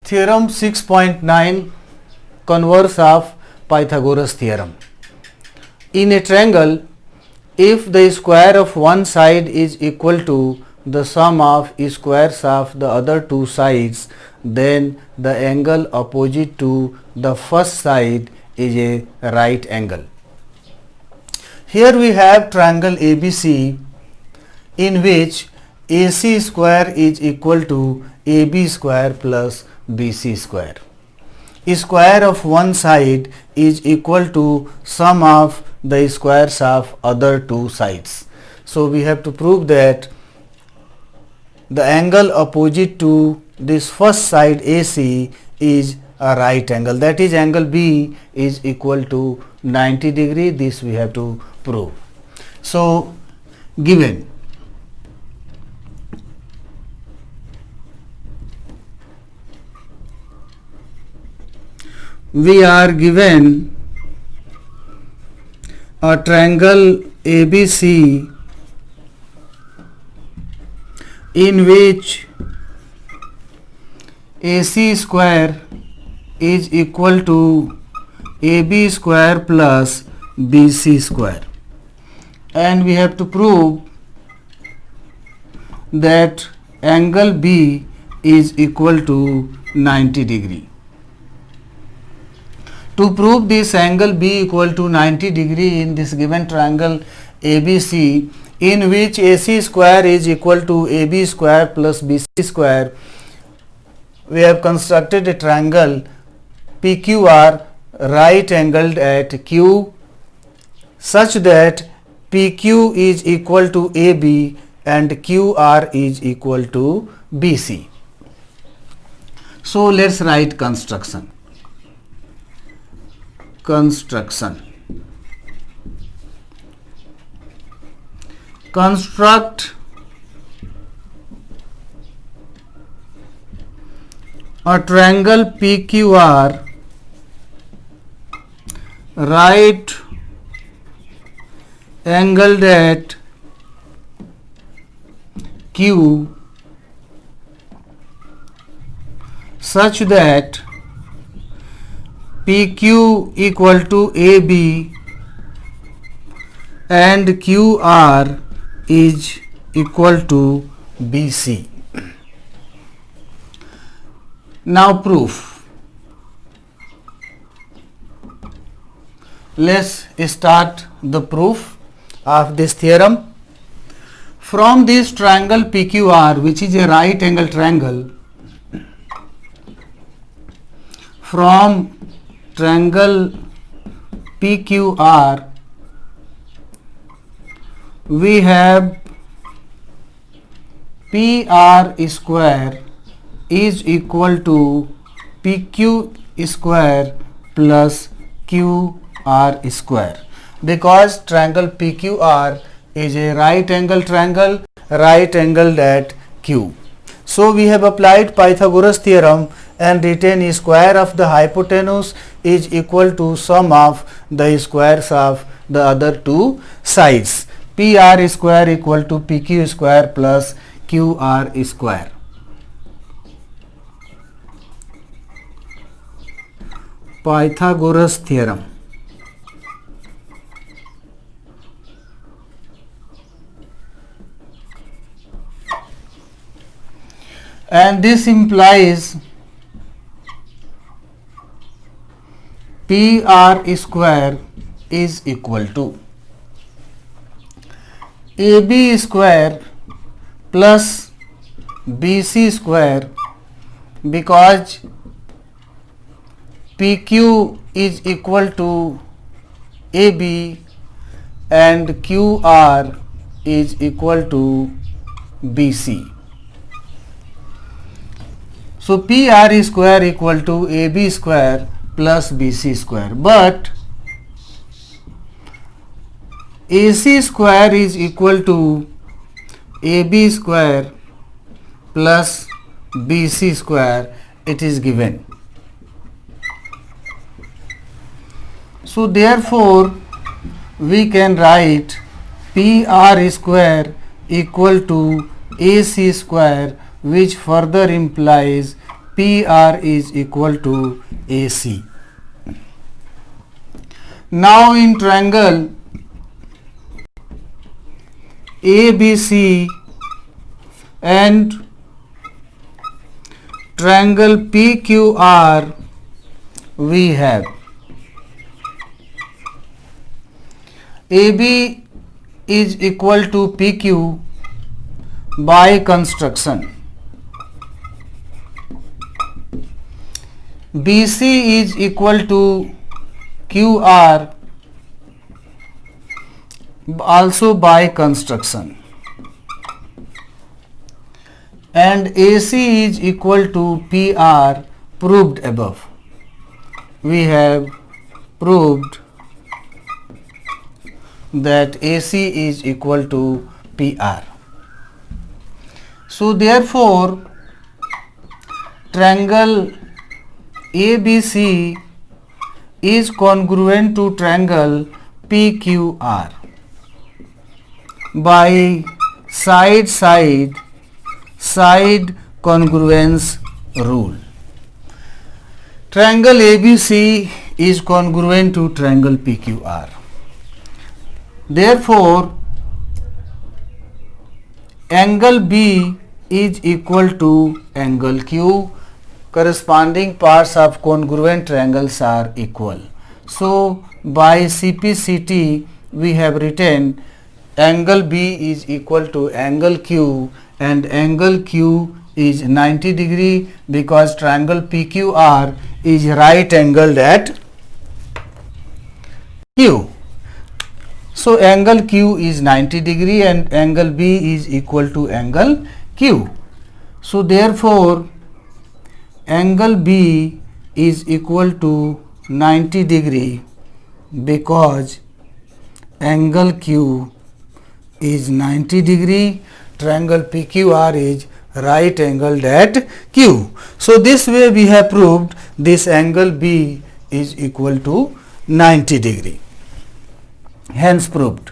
Theorem 6.9, converse of Pythagoras theorem. In a triangle, if the square of one side is equal to the sum of squares of the other two sides, then the angle opposite to the first side is a right angle. Here we have triangle ABC, in which AC square is equal to AB square plus BC square. Square of one side is equal to sum of the squares of other two sides. So we have to prove that the angle opposite to this first side AC is a right angle, that is angle B is equal to 90 degree. This we have to prove. So given we are given a triangle ABC in which AC square is equal to AB square plus BC square, and we have to prove that angle B is equal to 90 degree. To prove this angle B equal to 90 degree in this given triangle ABC, in which AC square is equal to AB square plus BC square, we have constructed a triangle PQR right angled at Q such that PQ is equal to AB and QR is equal to BC. So let's write construction. Construct a triangle PQR right angled at Q such that PQ equal to AB and QR is equal to BC. Now proof. Let's start the proof of this theorem. From this triangle PQR, which is a right angle triangle, from triangle PQR we have PR square is equal to PQ square plus QR square, because triangle PQR is a right angle triangle right angled at Q. So we have applied Pythagoras theorem and written square of the hypotenuse is equal to sum of the squares of the other two sides. PR square equal to PQ square plus QR square. Pythagoras theorem. And this implies PR square is equal to AB square plus BC square, because PQ is equal to AB and QR is equal to BC. So PR square equal to AB square plus BC square, but AC square is equal to AB square plus BC square, it is given. So therefore we can write PR square equal to AC square, which further implies PR is equal to AC. Now in triangle ABC and triangle PQR, we have AB is equal to PQ by construction. BC is equal to QR also by construction, and AC is equal to PR proved above. We have proved that AC is equal to PR. So therefore triangle ABC is congruent to triangle PQR by side congruence rule. Triangle ABC is congruent to triangle PQR. Therefore angle B is equal to angle Q. Corresponding parts of congruent triangles are equal. So by CPCT we have written angle B is equal to angle Q, and angle Q is 90 degree because triangle PQR is right angled at Q. So angle Q is 90 degree and angle B is equal to angle Q. So therefore angle B is equal to 90 degree because angle Q is 90 degree, triangle PQR is right angled at Q. So this way we have proved this angle B is equal to 90 degree. Hence proved.